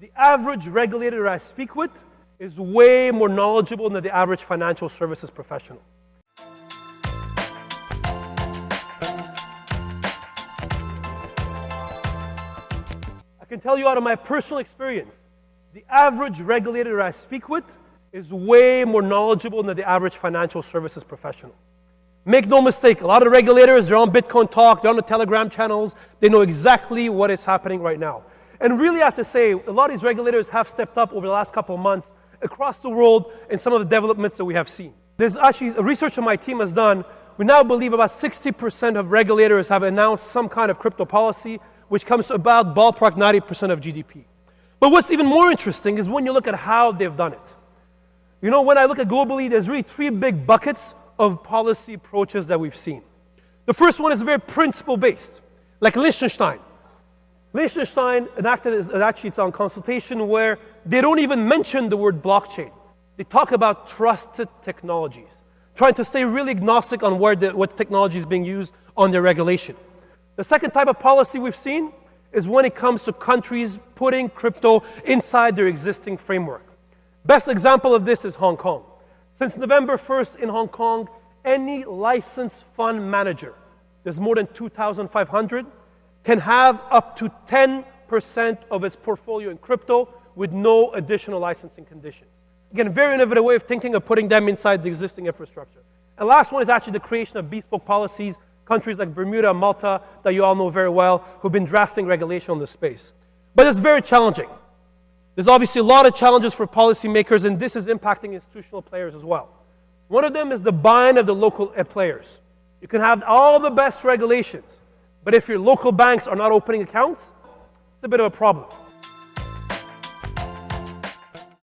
The average regulator I speak with is way more knowledgeable than the average financial services professional. I can tell you out of my personal experience, the average regulator I speak with is way more knowledgeable than the average financial services professional. Make no mistake, a lot of regulators, they're on Bitcoin Talk, they're on the Telegram channels, they know exactly what is happening right now. And really I have to say, a lot of these regulators have stepped up over the last couple of months across the world in some of the developments that we have seen. There's actually a research that my team has done. We now believe about 60% of regulators have announced some kind of crypto policy, which comes to about ballpark 90% of GDP. But what's even more interesting is when you look at how they've done it. You know, when I look at globally, there's really three big buckets of policy approaches that we've seen. The first one is very principle-based, like Liechtenstein. Liechtenstein enacted actually it's on consultation where they don't even mention the word blockchain. They talk about trusted technologies, trying to stay really agnostic on what technology is being used on their regulation. The second type of policy we've seen is when it comes to countries putting crypto inside their existing framework. Best example of this is Hong Kong. Since November 1st in Hong Kong, any licensed fund manager, there's more than 2,500, can have up to 10% of its portfolio in crypto with no additional licensing conditions. Again, very innovative way of thinking of putting them inside the existing infrastructure. And last one is actually the creation of bespoke policies, countries like Bermuda and Malta that you all know very well, who've been drafting regulation on this space. But it's very challenging. There's obviously a lot of challenges for policymakers, and this is impacting institutional players as well. One of them is the buy-in of the local players. You can have all the best regulations, but if your local banks are not opening accounts, it's a bit of a problem.